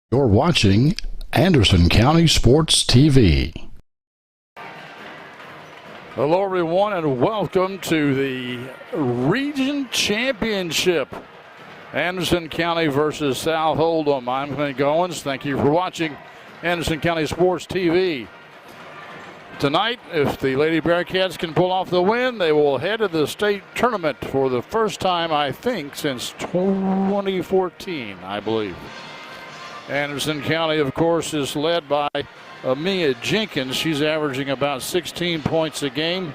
You're watching Anderson County Sports TV. Hello, everyone, and welcome to the Region Championship. Anderson County versus South Oldham. I'm Clint Goins. Thank you for watching Anderson County Sports TV. Tonight, if the Lady Bearcats can pull off the win, they will head to the state tournament for the first time, I think, since 2014, I believe. Anderson County, of course, is led by Mia Jenkins. She's averaging about 16 points a game.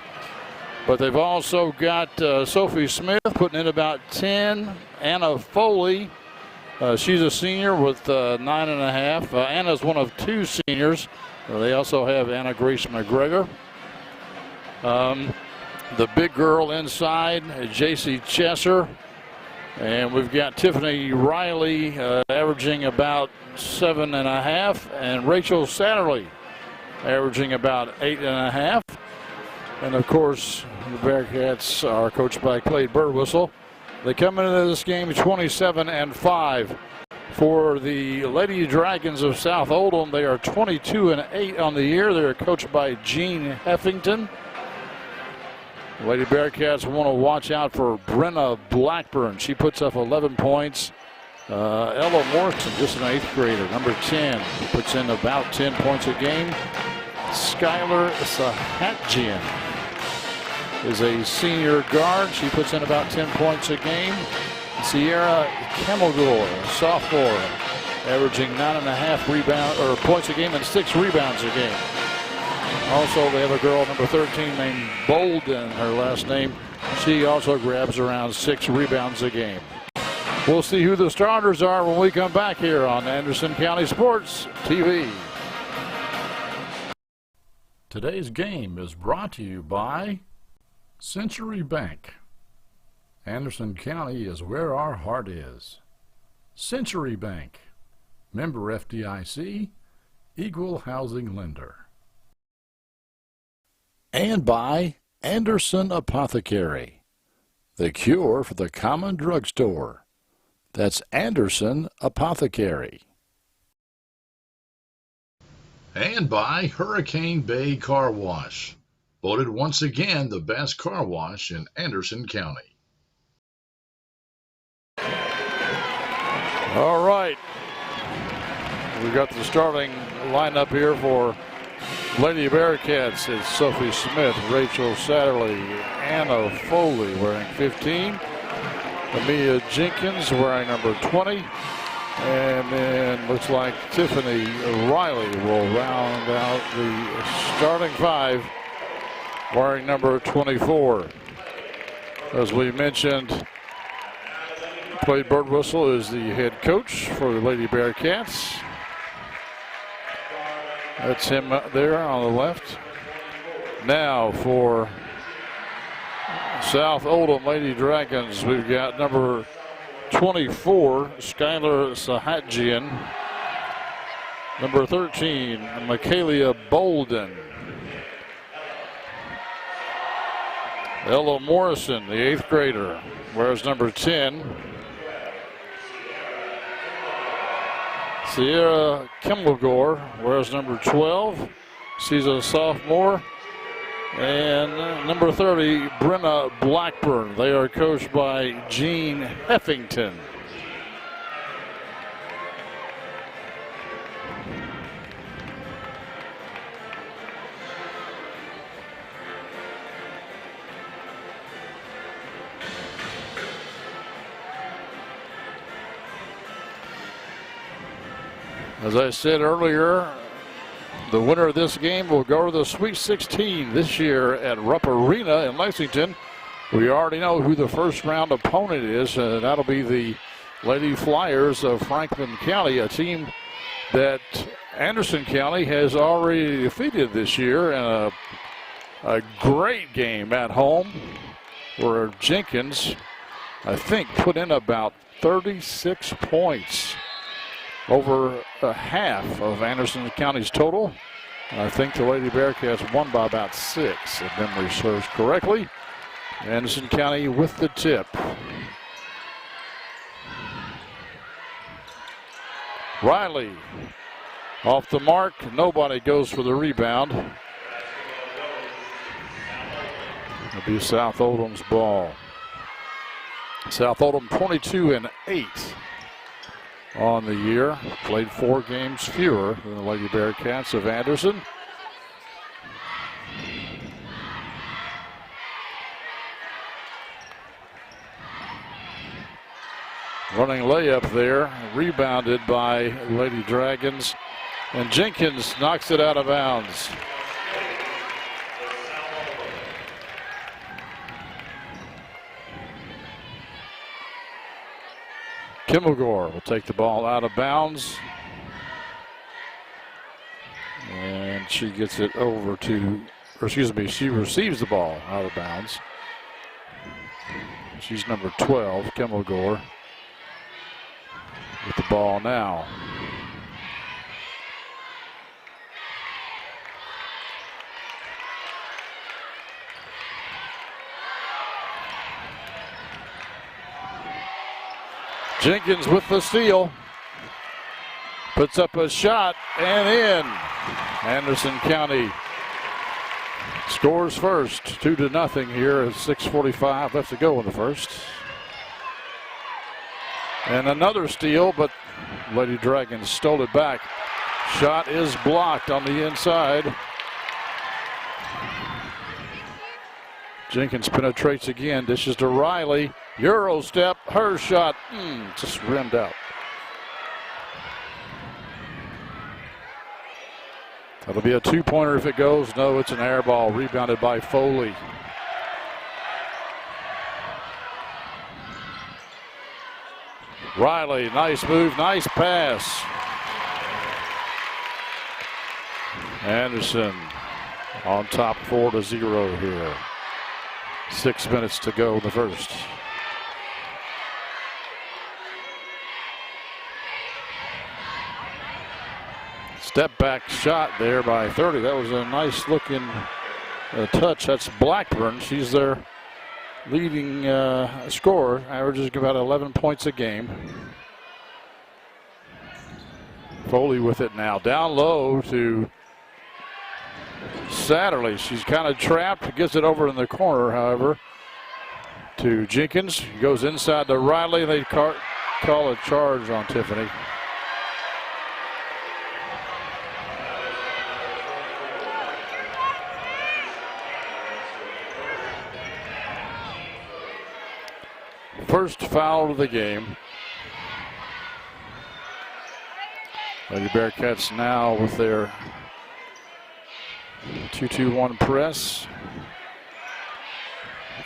But they've also got Sophie Smith putting in about 10. Anna Foley, she's a senior with 9.5. Anna's one of two seniors. They also have Anna Grace McGregor. The big girl inside, J.C. Chesser. And we've got Tiffany Riley averaging about 7.5, and Rachel Satterley averaging about 8.5. And of course, the Bearcats are coached by Clay Birdwhistle. They come into this game 27-5. For the Lady Dragons of South Oldham, they are 22-8 on the year. They're coached by Jean Heffington. The Lady Bearcats want to watch out for Brenna Blackburn. She puts up 11 points. Ella Morrison, just an 8th grader, number 10, puts in about 10 points a game. Skylar Sahatjian is a senior guard. She puts in about 10 points a game. Sierra Kemelgore, a sophomore, averaging 9.5 points a game and 6 rebounds a game. Also, they have a girl, number 13, named Bolden, her last name. She also grabs around 6 rebounds a game. We'll see who the starters are when we come back here on Anderson County Sports TV. Today's game is brought to you by Century Bank. Anderson County is where our heart is. Century Bank, member FDIC, equal housing lender. And by Anderson Apothecary, the cure for the common drugstore. That's Anderson Apothecary. And by Hurricane Bay Car Wash, voted once again the best car wash in Anderson County. All right, we've got the starting lineup here for Lady Bearcats. It's Sophie Smith, Rachel Satterley, Anna Foley wearing 15, Amia Jenkins wearing number 20, and then looks like Tiffany Riley will round out the starting 5 wearing number 24. As we mentioned, Clay Birdwhistle is the head coach for the Lady Bearcats. That's him there on the left. Now for South Oldham Lady Dragons, we've got number 24, Skylar Sahatjian. Number 13, Michaela Bolden. Ella Morrison, the 8th grader, wears number 10. Sierra Kemelgore wears number 12. She's a sophomore. And number 30, Brenna Blackburn. They are coached by Jean Heffington. As I said earlier, the winner of this game will go to the Sweet 16 this year at Rupp Arena in Lexington. We already know who the first round opponent is. That'll be the Lady Flyers of Franklin County, a team that Anderson County has already defeated this year in a great game at home where Jenkins, I think, put in about 36 points. Over a half of Anderson County's total. I think the Lady Bearcats won by about 6, if memory serves correctly. Anderson County with the tip. Riley off the mark. Nobody goes for the rebound. It'll be South Oldham's ball. South Oldham 22-8 on the year. Played 4 games fewer than the Lady Bearcats of Anderson. Running layup there, rebounded by Lady Dragons, and Jenkins knocks it out of bounds. Kimmelgore will take the ball out of bounds, and she gets it over to, or excuse me, she receives the ball out of bounds. She's number 12, Kimmelgore, with the ball now. Jenkins with the steal. Puts up a shot and in. Anderson County scores first, 2-0 here at 6:45 left to go in the first. And another steal, but Lady Dragons stole it back. Shot is blocked on the inside. Jenkins penetrates again, dishes to Riley. Euro step, her shot, just rimmed out. That'll be a 2-pointer if it goes. No, it's an air ball, rebounded by Foley. Riley, nice move, nice pass. Anderson on top 4-0 here. 6 minutes to go in the first. Step back shot there by 30. That was a nice looking touch. That's Blackburn. She's their leading scorer, averages about 11 points a game. Foley with it now. Down low to Satterley. She's kind of trapped. Gets it over in the corner, however, to Jenkins. Goes inside to Riley. They call a charge on Tiffany. First foul of the game. Lady Bearcats now with their 2-2-1 press.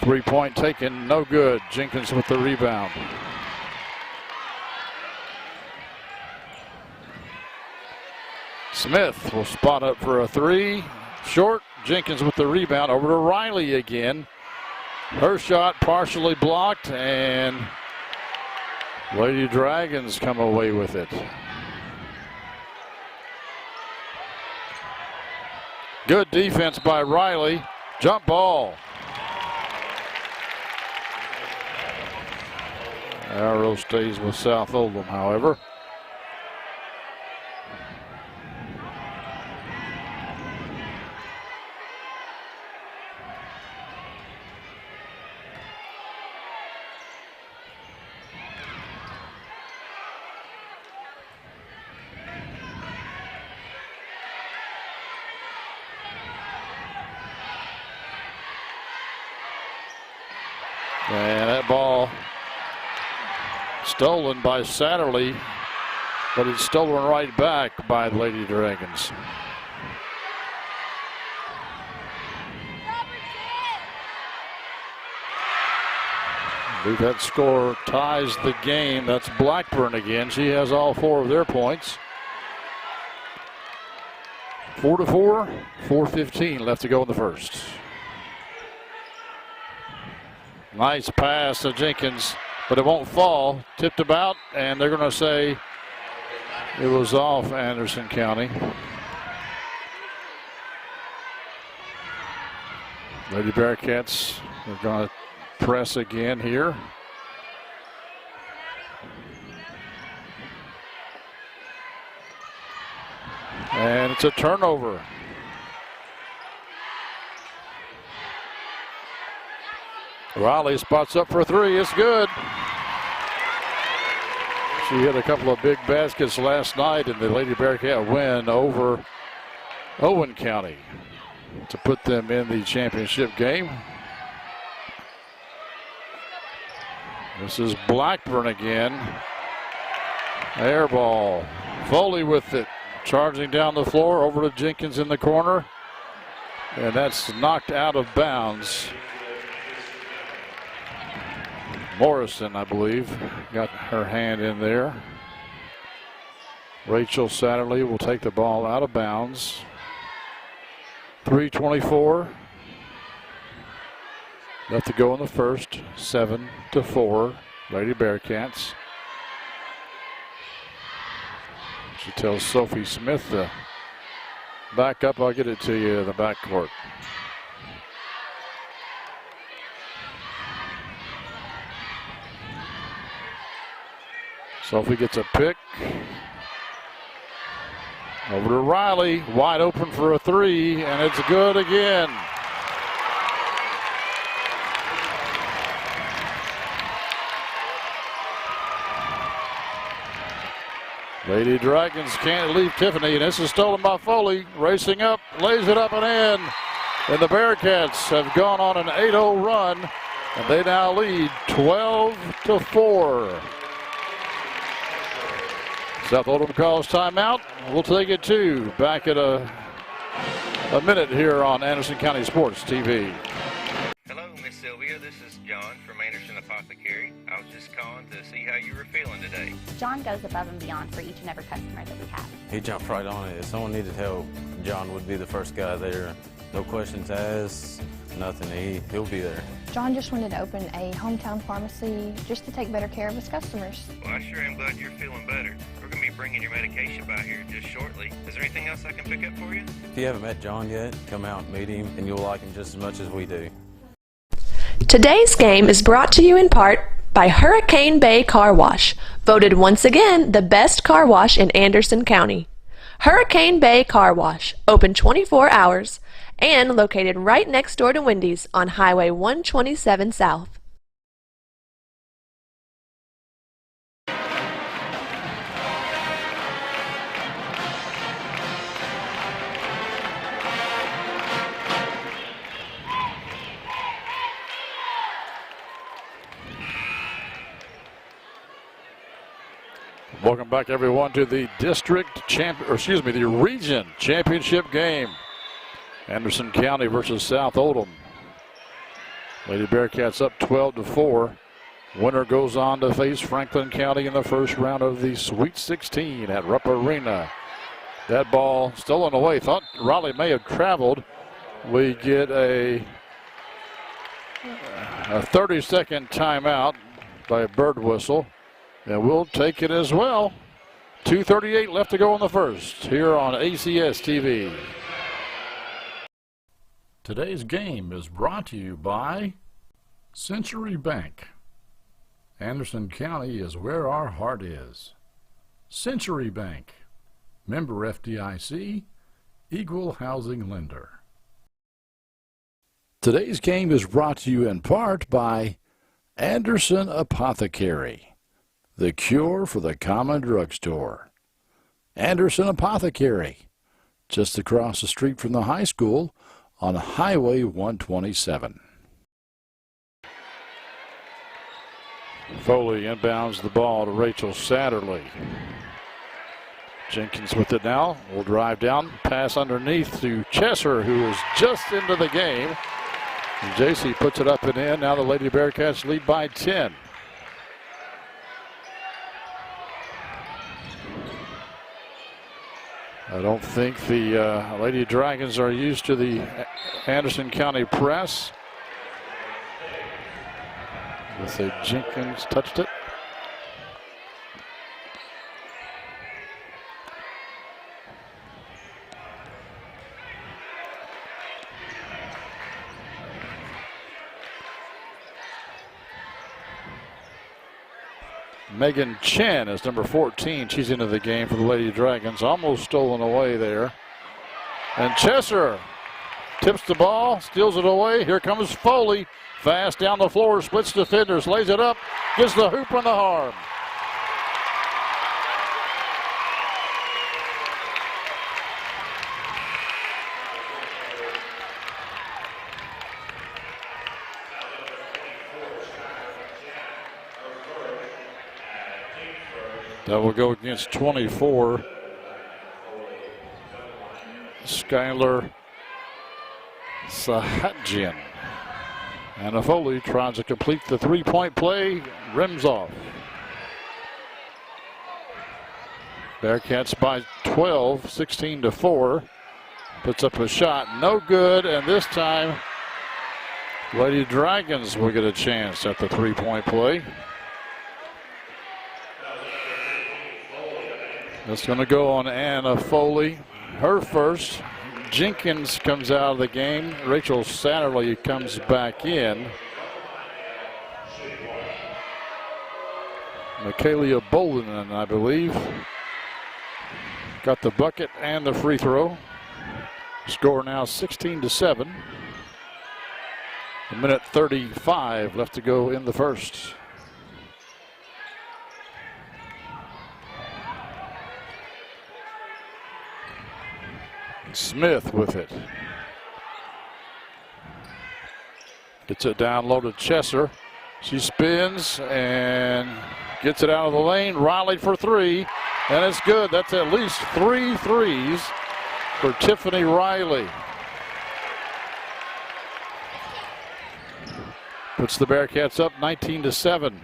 3-point taken, no good. Jenkins with the rebound. Smith will spot up for a 3. Short. Jenkins with the rebound. Over to Riley again. Her shot partially blocked, and Lady Dragons come away with it. Good defense by Riley. Jump ball. Arrow stays with South Oldham, however. And that ball stolen by Satterley, but it's stolen right back by the Lady Dragons. I believe that score ties the game. That's Blackburn again. She has all 4 of their points. 4-4, 4:15 left to go in the first. Nice pass to Jenkins, but it won't fall. Tipped about, and they're going to say it was off Anderson County. Lady Bearcats are going to press again here. And it's a turnover. Riley spots up for three. It's good. She hit a couple of big baskets last night in the Lady Bearcat win over Owen County to put them in the championship game. This is Blackburn again. Air ball. Foley with it. Charging down the floor over to Jenkins in the corner. And that's knocked out of bounds. Morrison, I believe, got her hand in there. Rachel Satterley will take the ball out of bounds. 3:24 left to go in the first. 7-4, Lady Bearcats. She tells Sophie Smith to back up. I'll get it to you in the backcourt. Sophie gets a pick. Over to Riley, wide open for a three, and it's good again. Lady Dragons can't leave Tiffany, and this is stolen by Foley. Racing up, lays it up and in. And the Bearcats have gone on an 8-0 run, and they now lead 12-4. South Oldham calls timeout. We'll take it too. Back at a minute here on Anderson County Sports TV. Hello, Miss Sylvia. This is John from Anderson Apothecary. I was just calling to see how you were feeling today. John goes above and beyond for each and every customer that we have. He jumped right on it. If someone needed help, John would be the first guy there. No questions asked, nothing. He'll be there. John just wanted to open a hometown pharmacy just to take better care of his customers. Well, I sure am glad you're feeling better. We're going to be bringing your medication by here just shortly. Is there anything else I can pick up for you? If you haven't met John yet, come out and meet him, and you'll like him just as much as we do. Today's game is brought to you in part by Hurricane Bay Car Wash, voted once again the best car wash in Anderson County. Hurricane Bay Car Wash, open 24 hours, and located right next door to Wendy's on Highway 127 South. Welcome back, everyone, to the the region championship game. Anderson County versus South Oldham. Lady Bearcats up 12-4. Winner goes on to face Franklin County in the first round of the Sweet 16 at Rupp Arena. That ball stolen away. Thought Raleigh may have traveled. We get a 30-second timeout by a bird whistle. And we'll take it as well. 2:38 left to go in the first here on ACS TV. Today's game is brought to you by Century Bank. Anderson County is where our heart is. Century Bank, member FDIC, equal housing lender. Today's game is brought to you in part by Anderson Apothecary, the cure for the common drugstore. Anderson Apothecary, just across the street from the high school on Highway 127. Foley inbounds the ball to Rachel Satterley. Jenkins with it now. Will drive down, pass underneath to Chesser, who is just into the game. And JC puts it up and in. Now the Lady Bearcats lead by 10. I don't think the Lady Dragons are used to the Anderson County press. Let's say Jenkins touched it. Megan Chen is number 14. She's into the game for the Lady Dragons. Almost stolen away there. And Chesser tips the ball, steals it away. Here comes Foley. Fast down the floor, splits defenders, lays it up, gets the hoop on the arm. That will go against 24. Skylar Sahatjian. And Foley tries to complete the three-point play, rims off. Bearcats by 12, 16-4. Puts up a shot, no good, and this time Lady Dragons will get a chance at the three-point play. That's going to go on Anna Foley, her first. Jenkins comes out of the game. Rachel Satterley comes back in. Michaelia Bolden, I believe, got the bucket and the free throw. Score now 16-7. A minute 35 left to go in the first. Smith with it. Gets it down low to Chesser. She spins and gets it out of the lane. Riley for three, and it's good. That's at least 3 threes for Tiffany Riley. Puts the Bearcats up 19-7.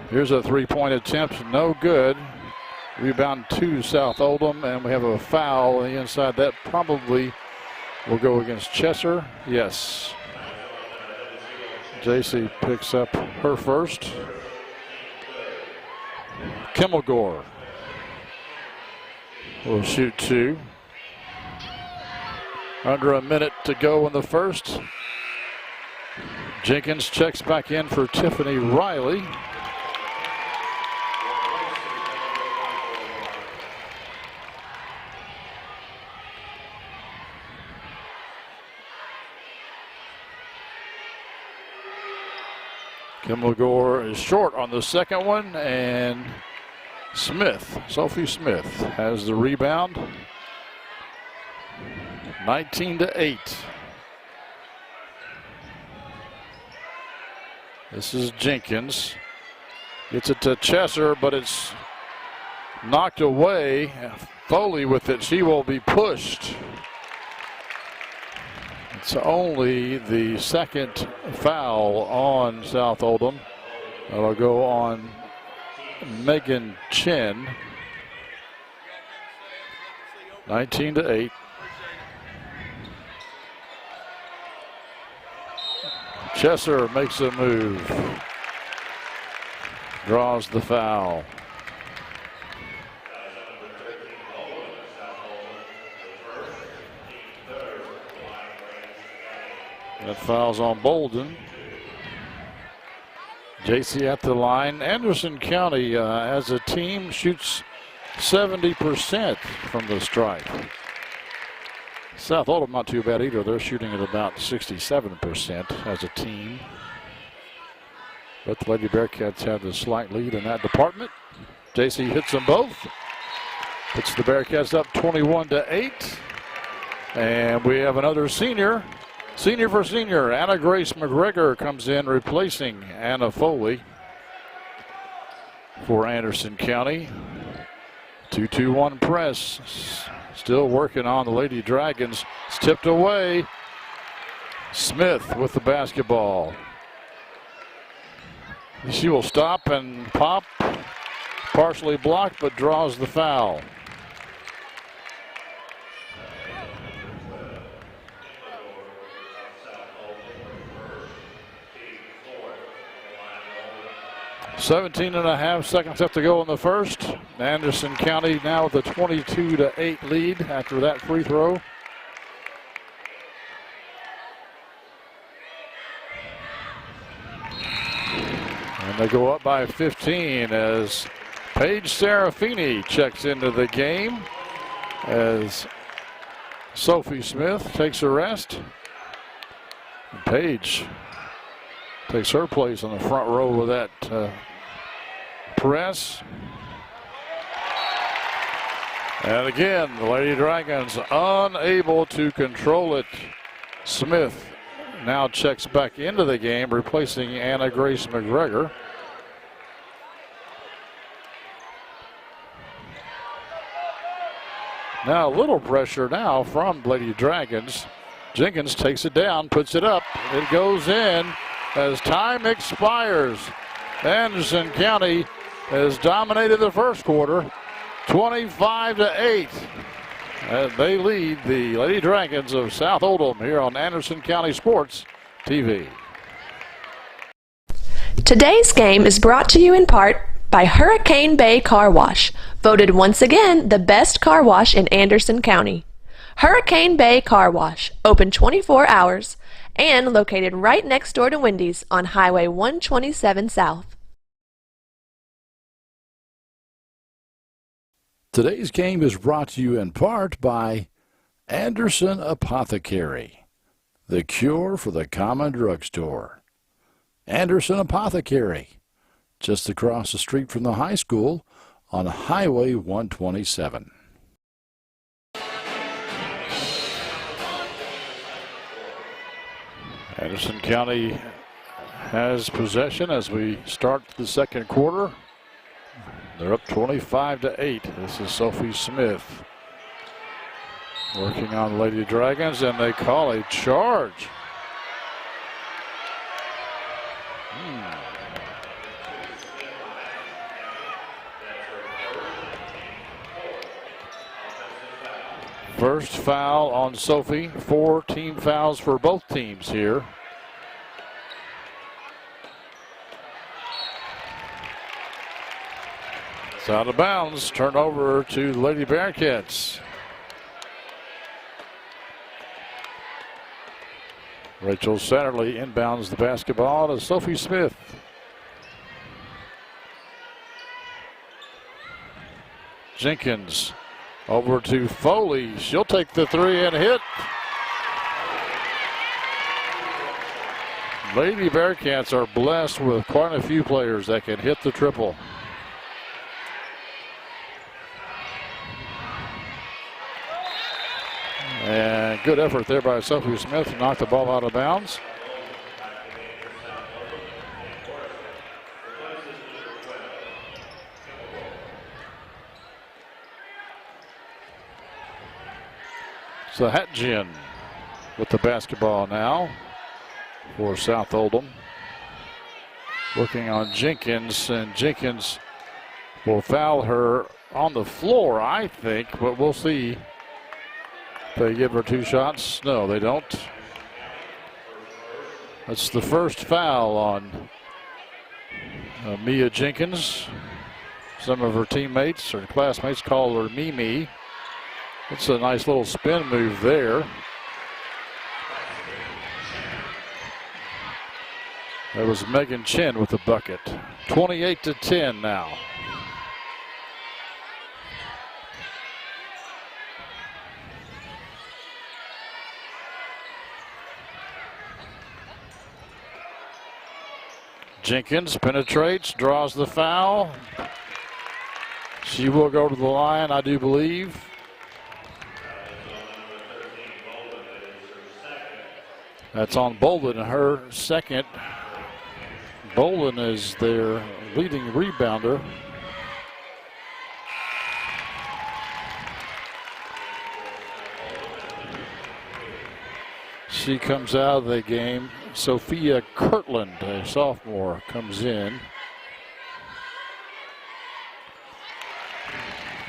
Here's a three-point attempt, no good. Rebound to South Oldham, and we have a foul on the inside. That probably will go against Chesser. Yes. JC picks up her first. Kimmelgore will shoot two. Under a minute to go in the first. Jenkins checks back in for Tiffany Riley. Kimmelgore is short on the second one, and Sophie Smith has the rebound. 19-8. This is Jenkins. Gets it to Chesser, but it's knocked away. Foley with it. She will be pushed. It's only the second foul on South Oldham. That'll go on Megan Chen. 19-8. Chesser makes a move. Draws the foul. That foul's on Bolden. JC at the line. Anderson County as a team shoots 70% from the stripe. South Oldham not too bad either. They're shooting at about 67% as a team. But the Lady Bearcats have the slight lead in that department. JC hits them both. Puts the Bearcats up 21-8. And we have another senior. Senior for senior, Anna Grace McGregor comes in replacing Anna Foley for Anderson County. 2-2-1 press. Still working on the Lady Dragons. It's tipped away. Smith with the basketball. She will stop and pop. Partially blocked, but draws the foul. .5 seconds left to go in the first. Anderson County now with a 22-8 lead after that free throw. And And they go up by 15 as Paige Serafini checks into the game as Sophie Smith takes a rest. And Paige takes her place on the front row with that press. And again, the Lady Dragons unable to control it. Smith now checks back into the game, replacing Anna Grace McGregor. Now a little pressure now from Lady Dragons. Jenkins takes it down, puts it up. It goes in as time expires. Anderson County has dominated the first quarter, 25-8. And they lead the Lady Dragons of South Oldham here on Anderson County Sports TV. Today's game is brought to you in part by Hurricane Bay Car Wash, voted once again the best car wash in Anderson County. Hurricane Bay Car Wash, open 24 hours and located right next door to Wendy's on Highway 127 South. Today's game is brought to you in part by Anderson Apothecary, the cure for the common drugstore. Anderson Apothecary, just across the street from the high school on Highway 127. Anderson County has possession as we start the second quarter. They're up 25-8. This is Sophie Smith working on Lady Dragons, and they call a charge. First foul on Sophie. 4 team fouls for both teams here. It's out of bounds. Turnover to the Lady Bearcats. Rachel Satterley inbounds the basketball to Sophie Smith. Jenkins over to Foley. She'll take the three and hit. Lady Bearcats are blessed with quite a few players that can hit the triple. And good effort there by Sophie Smith to knock the ball out of bounds. Sahatjian with the basketball now for South Oldham. Working on Jenkins, and Jenkins will foul her on the floor, I think, but we'll see if they give her 2 shots. No, they don't. That's the first foul on Mia Jenkins. Some of her teammates or classmates call her Mimi. It's a nice little spin move there. That was Megan Chin with the bucket. 28-10 now. Jenkins penetrates, draws the foul. She will go to the line, I do believe. That's on Bolden, her second. Bolden is their leading rebounder. She comes out of the game. Sophia Kirtland, a sophomore, comes in.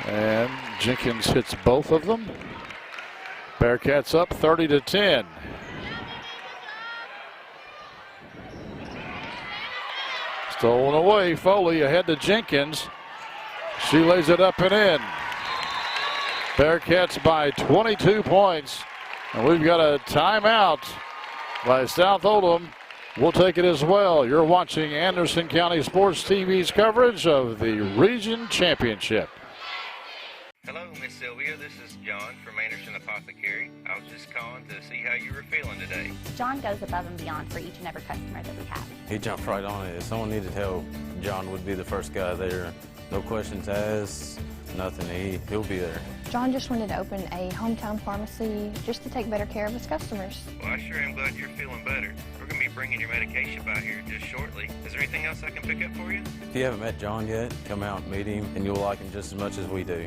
And Jenkins hits both of them. Bearcats up 30-10. Stolen away. Foley ahead to Jenkins. She lays it up and in. Bearcats by 22 points. And we've got a timeout by South Oldham We'll take it as well. You're watching Anderson County Sports TV's coverage of the Region Championship. Hello, Miss Sylvia. This is John from Anderson Apothecary. I was just calling to see how you were feeling today. John goes above and beyond for each and every customer that we have. He jumped right on it. If someone needed help, John would be the first guy there. No questions asked, nothing. He'll be there. John just wanted to open a hometown pharmacy just to take better care of his customers. Well, I sure am glad you're feeling better. We're going to be bringing your medication by here just shortly. Is there anything else I can pick up for you? If you haven't met John yet, come out and meet him, and you'll like him just as much as we do.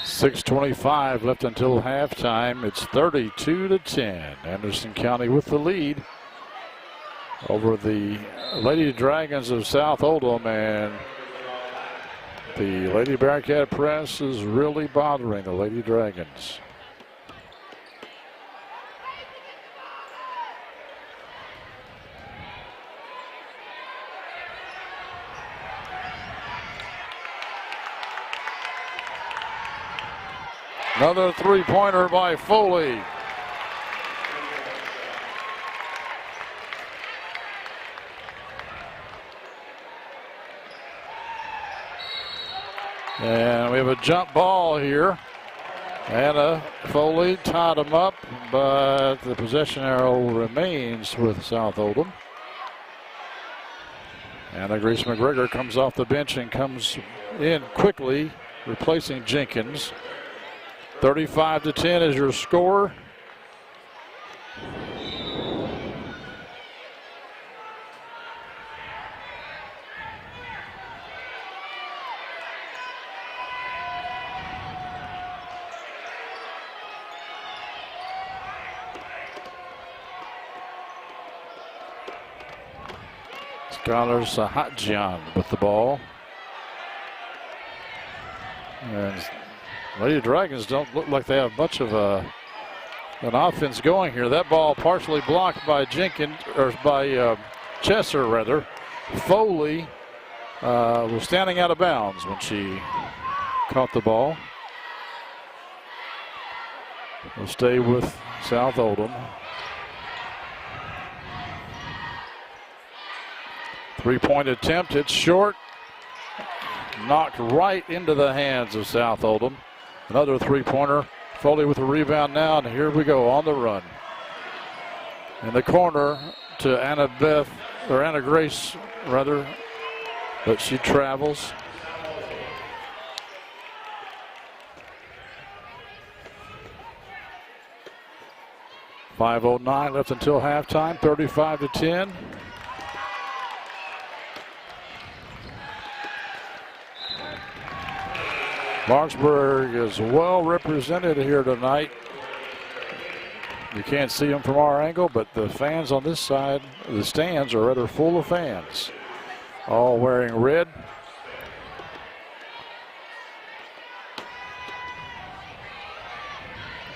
6:25 left until halftime. It's 32-10. Anderson County with the lead over the Lady Dragons of South Oldham, and the Lady Bearcat press is really bothering the Lady Dragons. Another three-pointer by Foley. And we have a jump ball here. Anna Foley tied him up, but the possession arrow remains with South Oldham. Anna Grace McGregor comes off the bench and comes in quickly, replacing Jenkins. 35-10 is your score. Skylar Sahatjian with the ball. And Lady Dragons don't look like they have much of an offense going here. That ball partially blocked by Jenkins, or by Chesser rather. Foley was standing out of bounds when she caught the ball. We'll stay with South Oldham. Three-point attempt, it's short. Knocked right into the hands of South Oldham. Another three-pointer. Foley with the rebound now, and here we go on the run. In the corner to Anna Grace rather, but she travels. .509 left until halftime, 35-10. Marksburg is well represented here tonight. You can't see them from our angle, but the fans on this side, the stands are rather full of fans, all wearing red.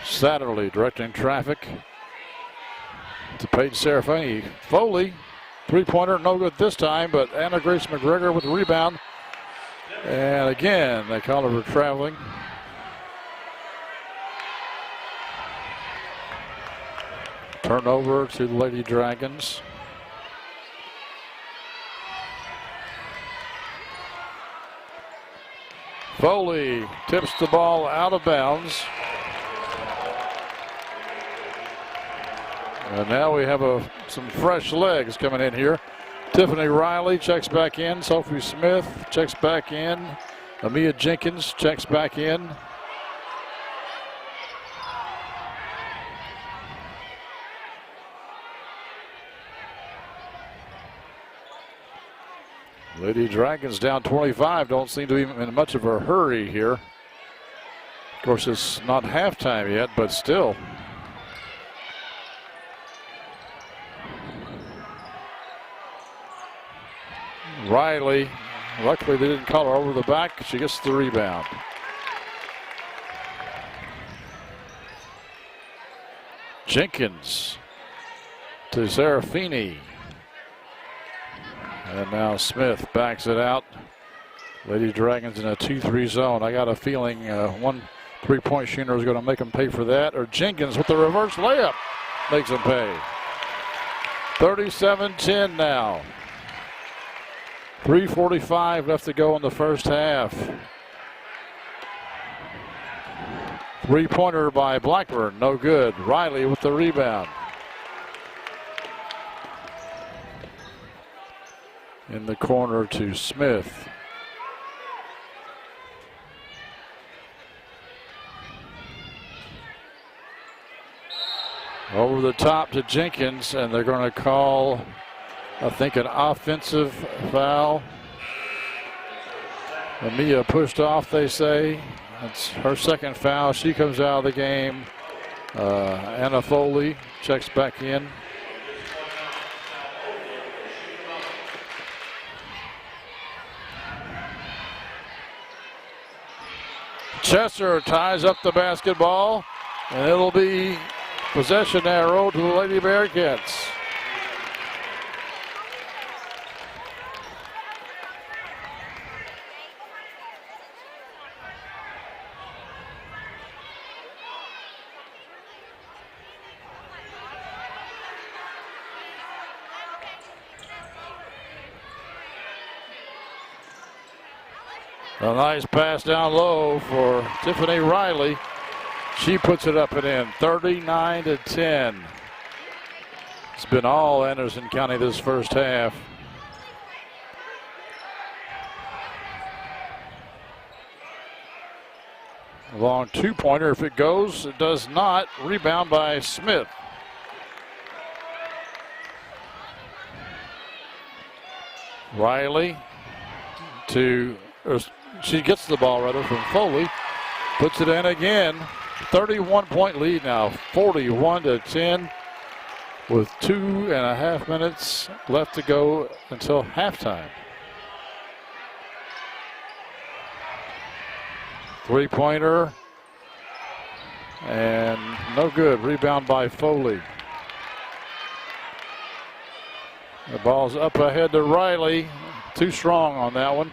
Satterley directing traffic to Peyton Serafini. Foley, three-pointer, no good this time, but Anna Grace McGregor with the rebound. And again, they call her for traveling. Turnover to the Lady Dragons. Foley tips the ball out of bounds. And now we have some fresh legs coming in here. Tiffany Riley checks back in. Sophie Smith checks back in. Amia Jenkins checks back in. Lady Dragons down 25. Don't seem to be in much of a hurry here. Of course, it's not halftime yet, but still. Riley, luckily they didn't call her over the back. She gets the rebound. Jenkins to Serafini. And now Smith backs it out. Lady Dragons in a 2-3 zone. I got a feeling one three-point shooter is going to make them pay for that. Or Jenkins with the reverse layup makes them pay. 37-10 now. 3:45 left to go in the first half. Three-pointer by Blackburn, no good. Riley with the rebound. In the corner to Smith. Over the top to Jenkins, and they're going to call, I think, an offensive foul. Mia pushed off, they say. That's her second foul. She comes out of the game. Anna Foley checks back in. Chesser ties up the basketball, and it'll be possession arrow to the Lady Bearcats. A nice pass down low for Tiffany Riley. She puts it up and in, 39-10. It's been all Anderson County this first half. A long two-pointer, if it goes, it does not. Rebound by Smith. Riley she gets the ball rather from Foley, puts it in again. 31-point lead now, 41-10, with 2.5 minutes left to go until halftime. Three-pointer, and no good. Rebound by Foley. The ball's up ahead to Riley. Too strong on that one.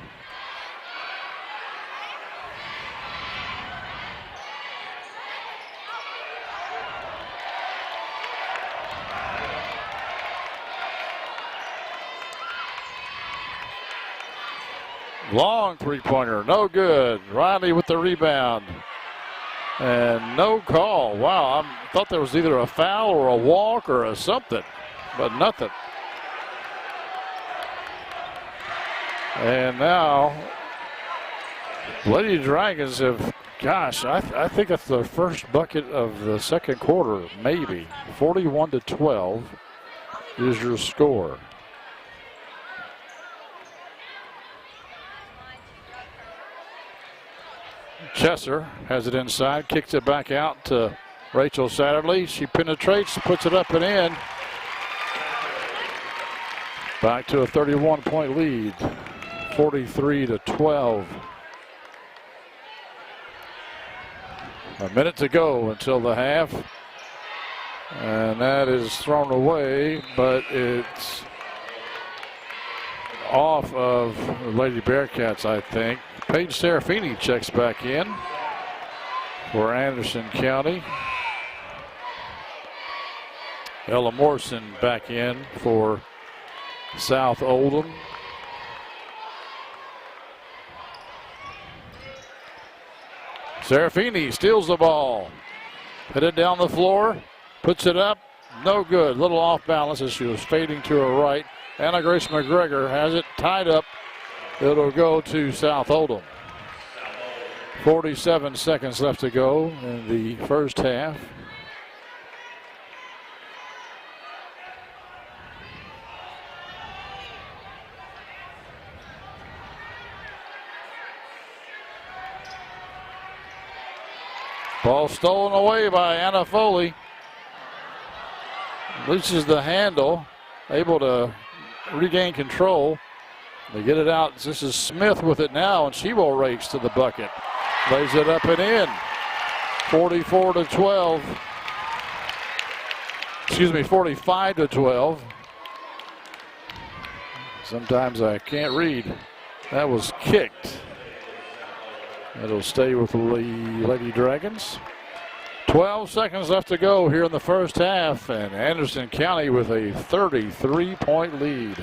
Long three-pointer, no good. Riley with the rebound. And no call. Wow, I thought there was either a foul or a walk or a something, but nothing. And now, Lady Dragons have, gosh, I think that's the first bucket of the second quarter, maybe. 41-12 is your score. Chesser has it inside, kicks it back out to Rachel Satterley. She penetrates, puts it up and in. Back to a 31-point lead, 43-12. A minute to go until the half. And that is thrown away, but it's off of Lady Bearcats, I think. Paige Serafini checks back in for Anderson County. Ella Morrison back in for South Oldham. Serafini steals the ball. Headed down the floor, puts it up, no good. Little off balance as she was fading to her right. Anna Grace McGregor has it tied up. It'll go to South Oldham. 47 seconds left to go in the first half. Ball stolen away by Anna Foley. Loses the handle, able to regain control. They get it out. This is Smith with it now, and she will race to the bucket. Lays it up and in. 44-12. Excuse me, 45-12. Sometimes I can't read. That was kicked. It'll stay with the Lady Dragons. 12 seconds left to go here in the first half, and Anderson County with a 33-point lead.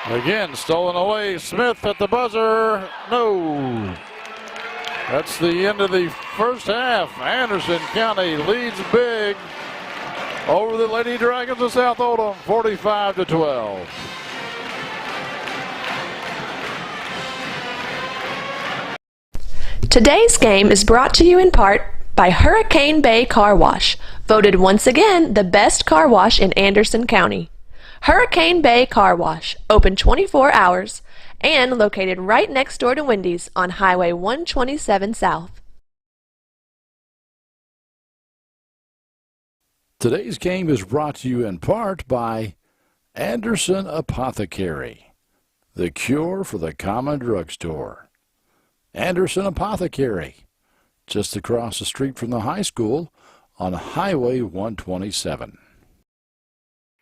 Again, stolen away. Smith at the buzzer. No. That's the end of the first half. Anderson County leads big over the Lady Dragons of South Oldham, 45-12. Today's game is brought to you in part by Hurricane Bay Car Wash, voted once again the best car wash in Anderson County. Hurricane Bay Car Wash, open 24 hours and located right next door to Wendy's on Highway 127 South. Today's game is brought to you in part by Anderson Apothecary, the cure for the common drugstore. Anderson Apothecary, just across the street from the high school on Highway 127.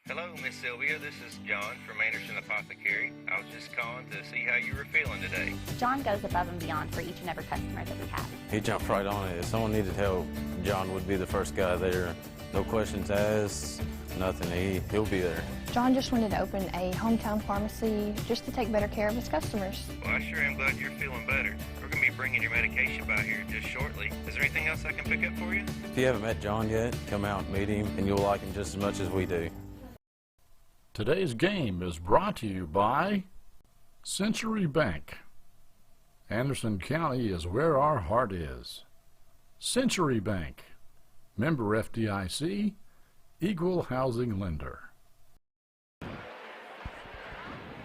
Hello, Miss Sylvia. This is John from Anderson Apothecary. I was just calling to see how you were feeling today. John goes above and beyond for each and every customer that we have. He jumped right on it. If someone needed help, John would be the first guy there. No questions asked, nothing. He'll be there. John just wanted to open a hometown pharmacy just to take better care of his customers. Well, I sure am glad you're feeling better. We're going to be bringing your medication by here just shortly. Is there anything else I can pick up for you? If you haven't met John yet, come out and meet him, and you'll like him just as much as we do. Today's game is brought to you by Century Bank. Anderson County is where our heart is. Century Bank, member FDIC, equal housing lender.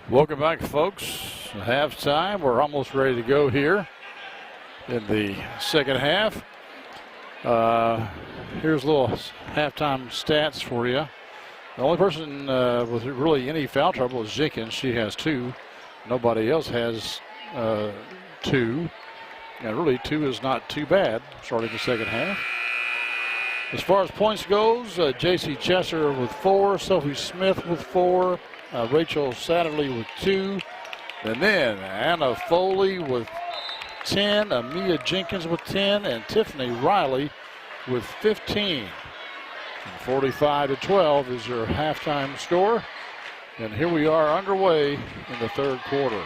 Welcome back, folks. Halftime. We're almost ready to go here in the second half. Here's a little halftime stats for you. The only person with really any foul trouble is Jenkins. She has 2. Nobody else has 2. And really 2 is not too bad starting the second half. As far as points goes, J.C. Chesser with 4, Sophie Smith with 4, Rachel Satterley with 2, and then Anna Foley with 10, Amia Jenkins with 10, and Tiffany Riley with 15. And 45-12 is your halftime score. And here we are underway in the third quarter.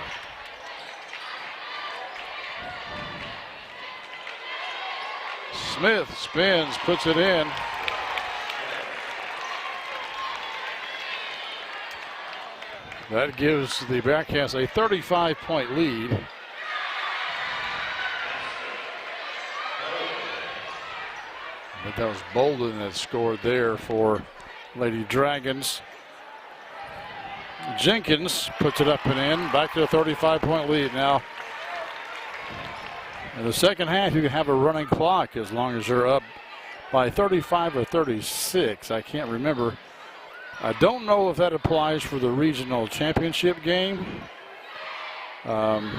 Smith spins, puts it in. That gives the Bearcats a 35-point lead. But that was Bolden that scored there for Lady Dragons. Jenkins puts it up and in, back to a 35-point lead. Now, in the second half, you can have a running clock as long as you're up by 35 or 36. I can't remember. I don't know if that applies for the regional championship game. And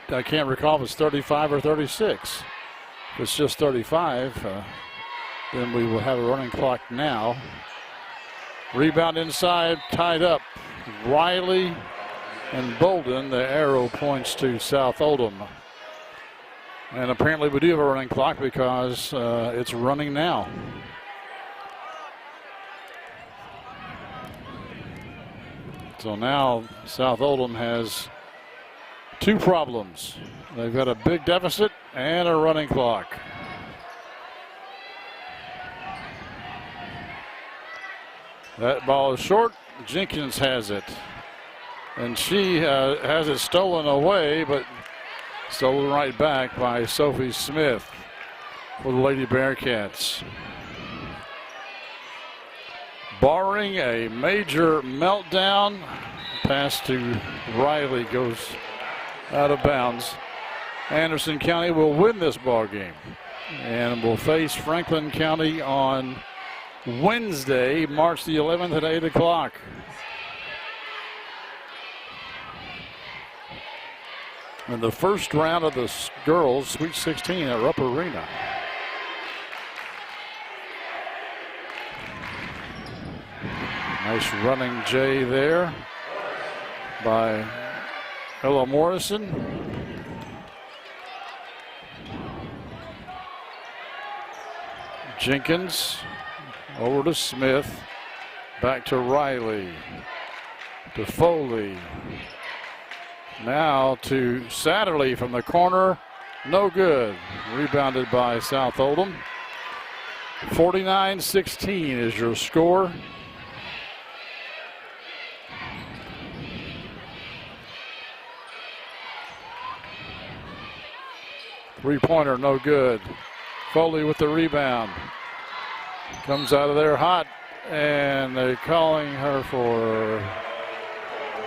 I can't recall if it's 35 or 36. If it's just 35, then we will have a running clock now. Rebound inside, tied up. Riley and Bolden, the arrow points to South Oldham. And apparently we do have a running clock because it's running now. So now South Oldham has 2 problems. They've got a big deficit and a running clock. That ball is short. Jenkins has it. And she has it stolen away, but stolen right back by Sophie Smith for the Lady Bearcats. Barring a major meltdown, pass to Riley goes out of bounds. Anderson County will win this ball game and will face Franklin County on Wednesday, March the 11th at 8 o'clock. In the first round of the girls' Sweet 16 at Rupp Arena. Nice running J there by Ella Morrison. Jenkins over to Smith. Back to Riley. To Foley. Now to Satterley from the corner. No good. Rebounded by South Oldham. 49-16 is your score. Three-pointer, no good. Foley with the rebound. Comes out of there hot, and they're calling her for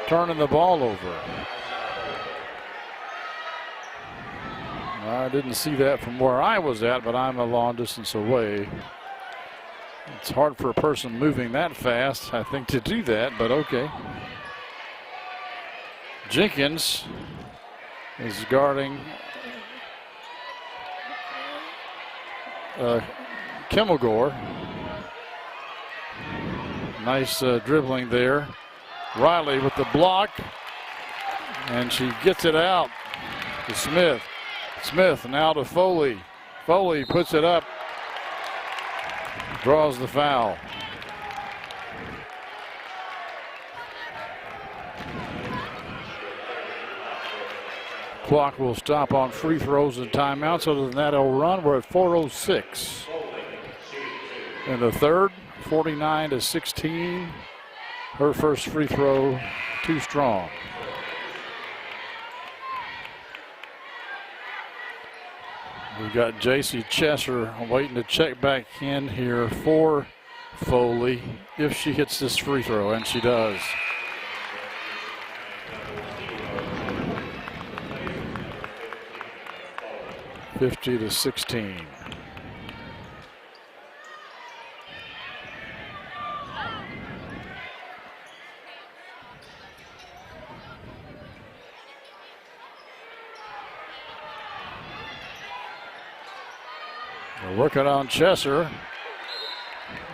turning the ball over. I didn't see that from where I was at, but I'm a long distance away. It's hard for a person moving that fast, I think, to do that, but okay. Jenkins is guarding Kimmelgore. Nice dribbling there. Riley with the block, and she gets it out to Smith. Smith now to Foley. Foley puts it up, draws the foul. Clock will stop on free throws and timeouts. Other than that, it'll run. We're at 4:06 in the third. 49-16. Her first free throw too strong. We've got J.C. Chesser waiting to check back in here for Foley if she hits this free throw, and she does. (50-16). They're working on Chesser.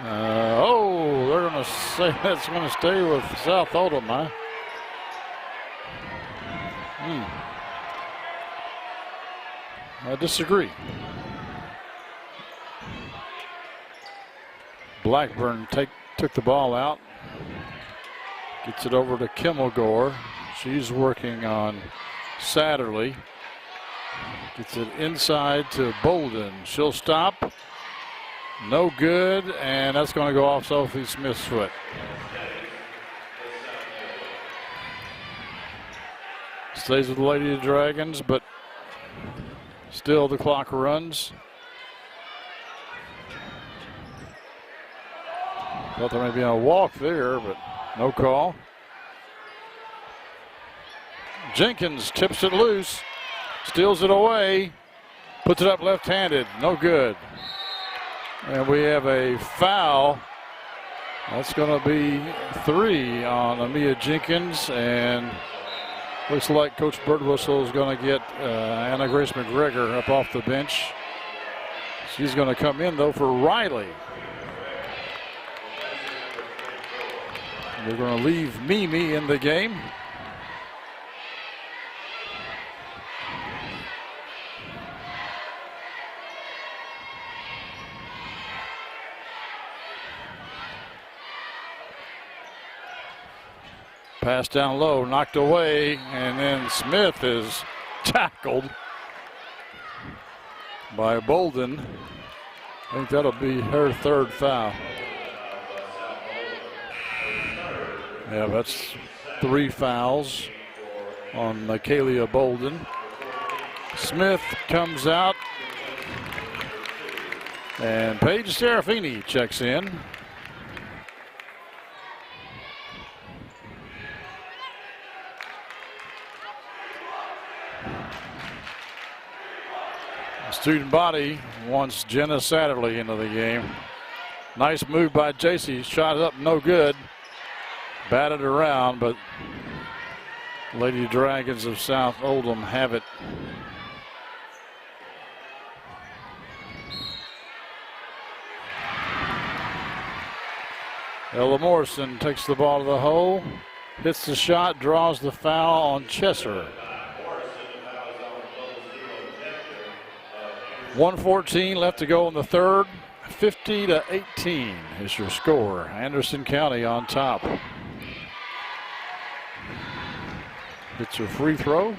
They're going to say that's going to stay with South Oldham, huh? I disagree. Blackburn took the ball out. Gets it over to Kimmelgore. She's working on Satterley. Gets it inside to Bolden. She'll stop. No good, and that's going to go off Sophie Smith's foot. Stays with the Lady Dragons, but still the clock runs. Thought there may be a walk there, but no call. Jenkins tips it loose. Steals it away, puts it up left-handed, no good. And we have a foul. That's going to be 3 on Amia Jenkins, and looks like Coach Birdwhistle is going to get Anna Grace McGregor up off the bench. She's going to come in, though, for Riley. They're going to leave Mimi in the game. Pass down low, knocked away, and then Smith is tackled by Bolden. I think that'll be her third foul. Yeah, that's 3 fouls on Michaelia Bolden. Smith comes out, and Paige Serafini checks in. Student body wants Jenna Satterley into the game. Nice move by J.C. Shot up, no good. Batted around, but Lady Dragons of South Oldham have it. Ella Morrison takes the ball to the hole, hits the shot, draws the foul on Chesser. 1:14 left to go in the third. 50-18 is your score. Anderson County on top. It's a free throw.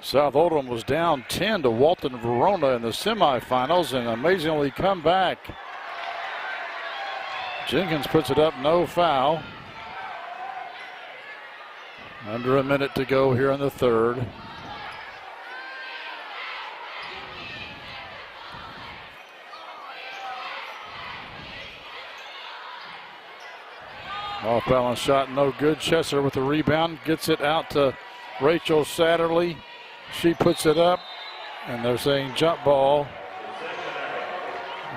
South Oldham was down 10 to Walton Verona in the semifinals and amazingly come back. Jenkins puts it up, no foul. Under a minute to go here in the third. Off balance shot, no good. Chesser with the rebound, gets it out to Rachel Satterley. She puts it up, and they're saying jump ball.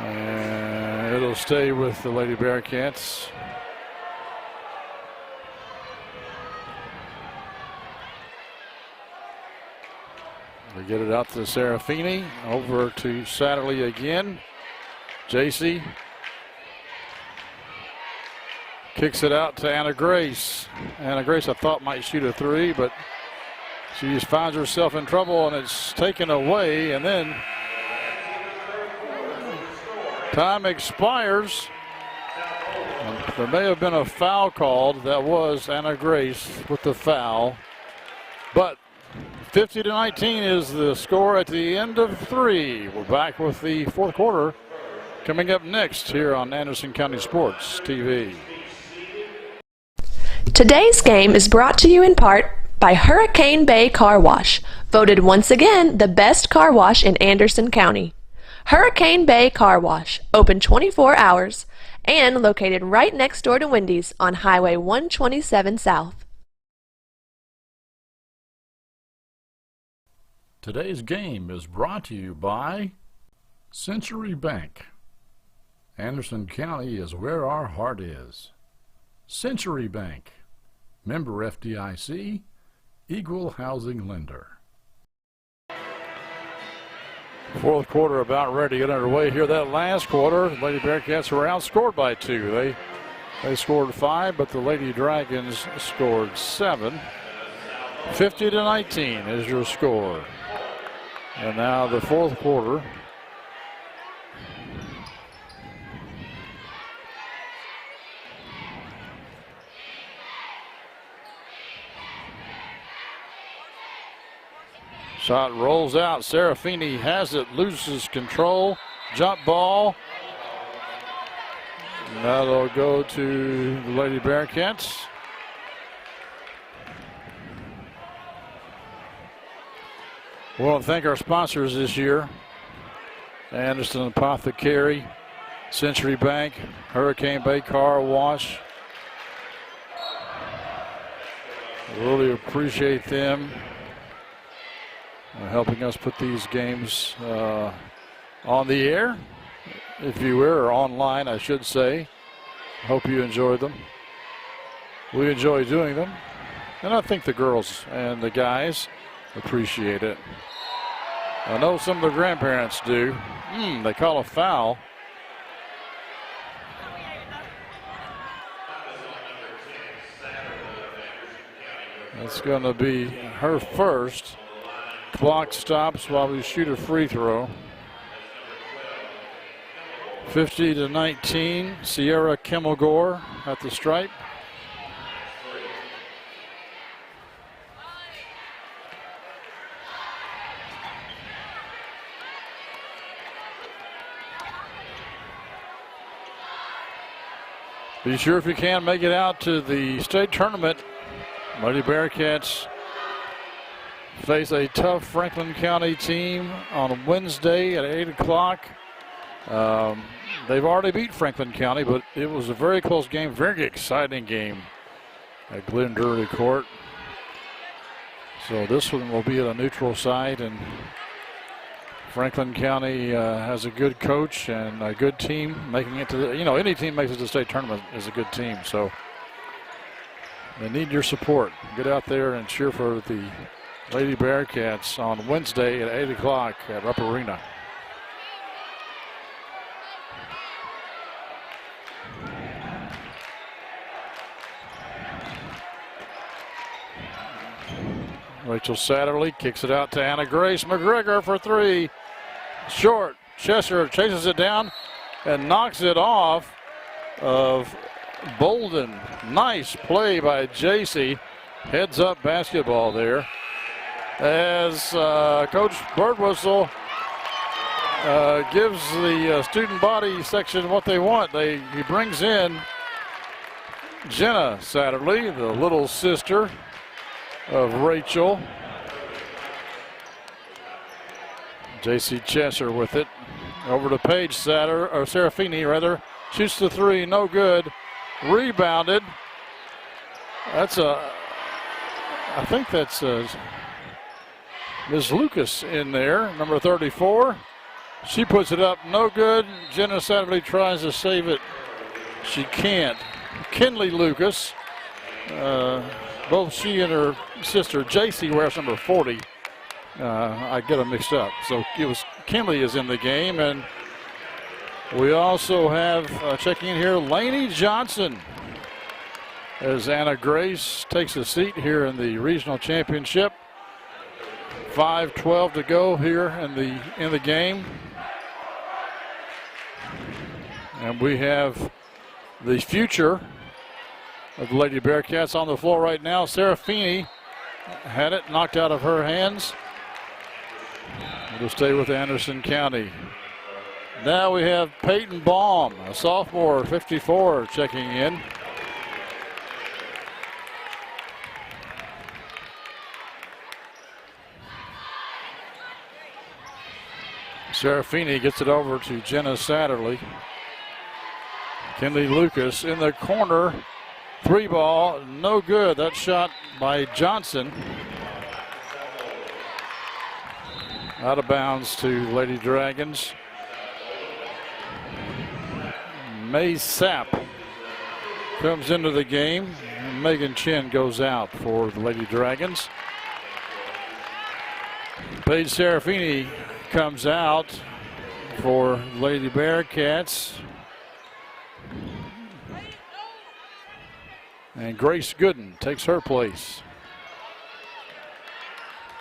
And it'll stay with the Lady Bearcats. They get it out to Serafini, over to Satterley again. JC kicks it out to Anna Grace. Anna Grace, I thought, might shoot a three, but she just finds herself in trouble, and it's taken away, and then time expires. And there may have been a foul called. That was Anna Grace with the foul. But 50-19 is the score at the end of three. We're back with the fourth quarter coming up next here on Anderson County Sports TV. Today's game is brought to you in part by Hurricane Bay Car Wash, voted once again the best car wash in Anderson County. Hurricane Bay Car Wash, open 24 hours and located right next door to Wendy's on Highway 127 South. Today's game is brought to you by Century Bank. Anderson County is where our heart is. Century Bank, member FDIC, equal housing lender. Fourth quarter about ready to get underway here. That last quarter, the Lady Bearcats were outscored by 2. They scored 5, but the Lady Dragons scored 7. 50-19 is your score. And now the fourth quarter. Shot rolls out. Serafini has it, loses control. Jump ball. And that'll go to the Lady Bearcats. We want to thank our sponsors this year: Anderson Apothecary, Century Bank, Hurricane Bay Car Wash. Really appreciate them helping us put these games on the air, if you were, or online, I should say. Hope you enjoyed them. We enjoy doing them, and I think the girls and the guys appreciate it. I know some of the grandparents do. They call a foul. That's going to be her first. Clock stops while we shoot a free throw. 50-19, Sierra Kimmelgore at the stripe. Be sure, if you can, make it out to the state tournament. Lady Bearcats face a tough Franklin County team on Wednesday at 8 o'clock. They've already beat Franklin County, but it was a very close game, very exciting game at Glen Drury Court. So this one will be at a neutral site, and Franklin County has a good coach and a good team making it to the, any team makes it to the state tournament is a good team. So They need your support. Get out there and cheer for the Lady Bearcats on Wednesday at 8 o'clock at Rupp Arena. Rachel Satterley kicks it out to Anna Grace McGregor for three. Short. Chesser chases it down and knocks it off of Bolden. Nice play by JC. Heads up basketball there. As Coach Birdwhistle gives the student body section what they want. He brings in Jenna Satterley, the little sister of Rachel. J.C. Chesser with it. Over to Paige Serafini rather. Shoots the three, no good. Rebounded. I think that's Ms. Lucas in there, number 34. She puts it up, no good. Jenna Satterley tries to save it. She can't. Kinley Lucas, both she and her sister J.C. wears number 40. I get them mixed up. So it was Kinley is in the game, and we also have checking in here Lainey Johnson as Anna Grace takes a seat here in the regional championship. 5:12 to go here in the game, and we have the future of the Lady Bearcats on the floor right now. Serafini had it knocked out of her hands. It'll stay with Anderson County. Now we have Peyton Baum, a sophomore, 54, checking in. Serafini gets it over to Jenna Satterley. Kinley Lucas in the corner. Three ball, no good. That shot by Johnson. Out of bounds to Lady Dragons. May Sapp comes into the game. Megan Chin goes out for the Lady Dragons. Paige Serafini comes out for Lady Bearcats. And Grace Gooden takes her place.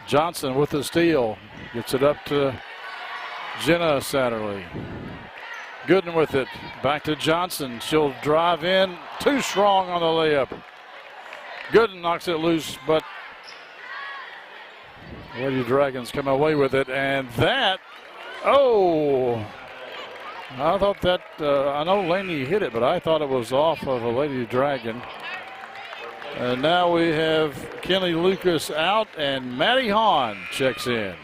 Johnson with the steal. Gets it up to Jenna Satterley. Gooden with it. Back to Johnson. She'll drive in. Too strong on the layup. Gooden knocks it loose, but Lady Dragons come away with it. And that, I thought that, I know Laney hit it, but I thought it was off of a Lady Dragon. And now we have Kinley Lucas out, and Maddie Hahn checks in.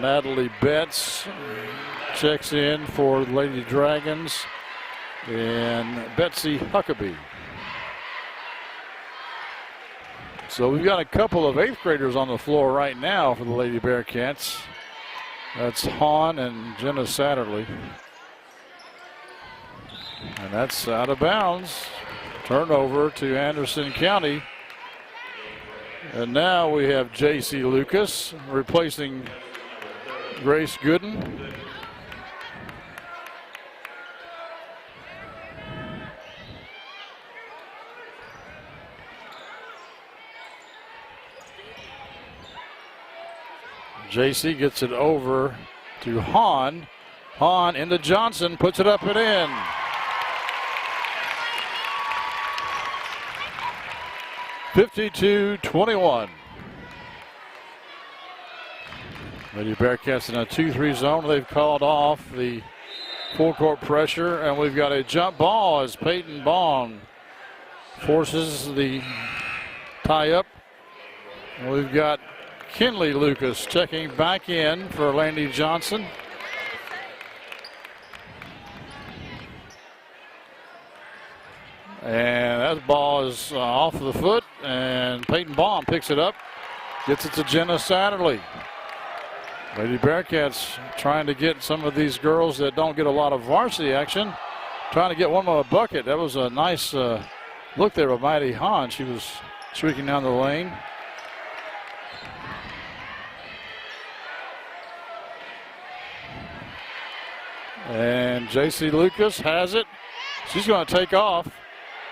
Natalie Betts checks in for the Lady Dragons, and Betsy Huckabee. So we've got a couple of 8th graders on the floor right now for the Lady Bearcats. That's Hahn and Jenna Satterley. And that's out of bounds. Turnover to Anderson County. And now we have J.C. Lucas replacing Grace Gooden. J.C. gets it over to Hahn. Hahn into Johnson, puts it up and in. (52-21). Lady Bearcats in a 2-3 zone. They've called off the full court pressure, and we've got a jump ball as Peyton Baum forces the tie up. And we've got Kinley Lucas checking back in for Landy Johnson. And that ball is off the foot, and Peyton Baum picks it up, gets it to Jenna Satterley. Lady Bearcats trying to get some of these girls that don't get a lot of varsity action, trying to get one on a bucket. That was a nice look there of Maddie Hahn. She was streaking down the lane. And J.C. Lucas has it. She's going to take off.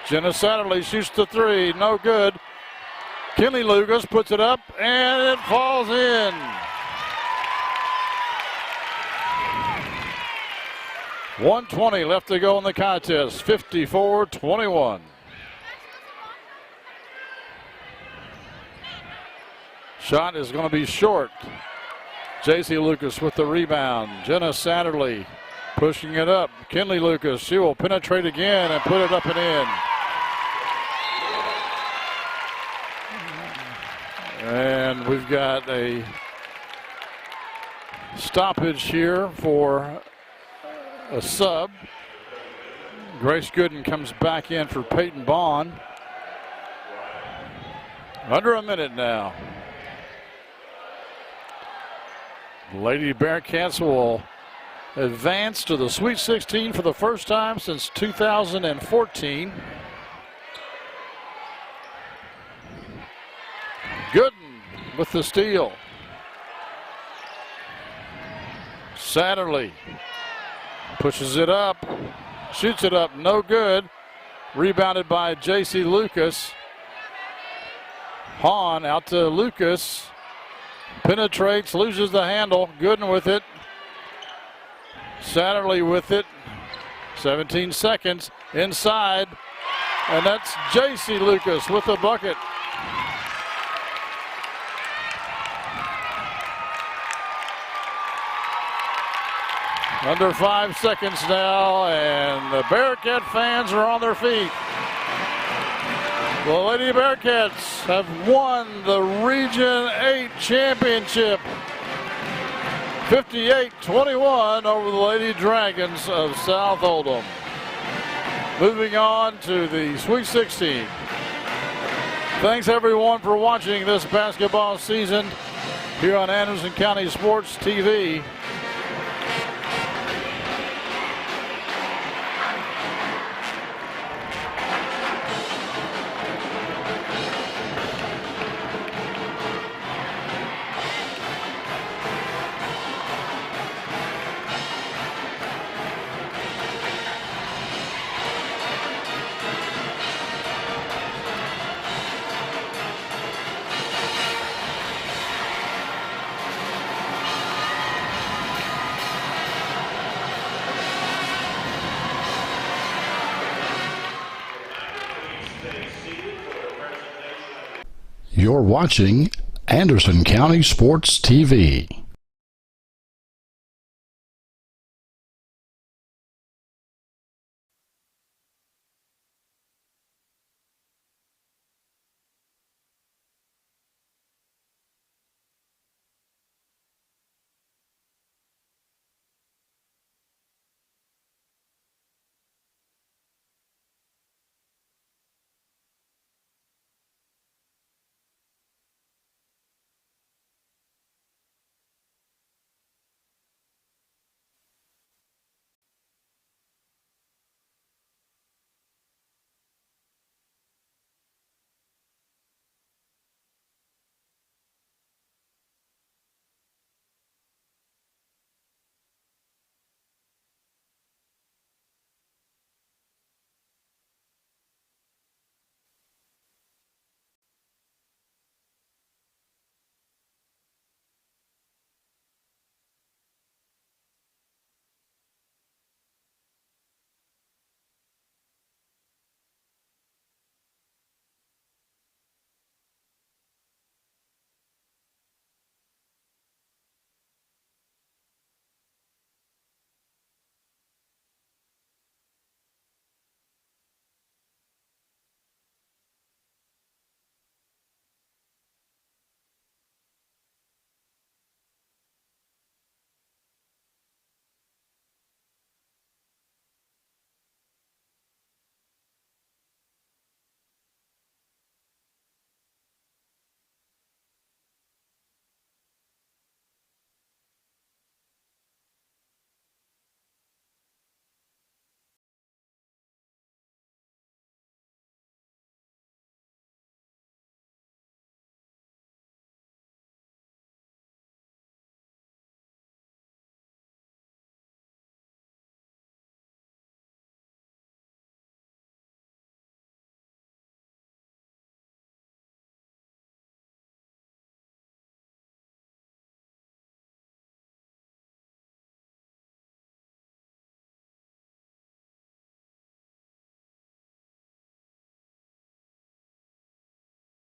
Jenna Satterley shoots the three. No good. Kinley Lucas puts it up, and it falls in. .120 left to go in the contest. 54-21. Shot is going to be short. J.C. Lucas with the rebound. Jenna Satterley pushing it up. Kinley Lucas, she will penetrate again and put it up and in. And we've got a stoppage here for a sub. Grace Gooden comes back in for Peyton Bond. Under a minute now. Lady Bearcats will advance to the Sweet 16 for the first time since 2014. Gooden with the steal. Satterley pushes it up, shoots it up, no good. Rebounded by J.C. Lucas. Hahn out to Lucas. Penetrates, loses the handle. Gooden with it. Satterley with it. 17 seconds inside. And that's J.C. Lucas with the bucket. Under 5 seconds now, and the Bearcat fans are on their feet. The Lady Bearcats have won the Region 8 championship. 58-21 over the Lady Dragons of South Oldham. Moving on to the Sweet 16. Thanks everyone for watching this basketball season here on Anderson County Sports TV. You're watching Anderson County Sports TV.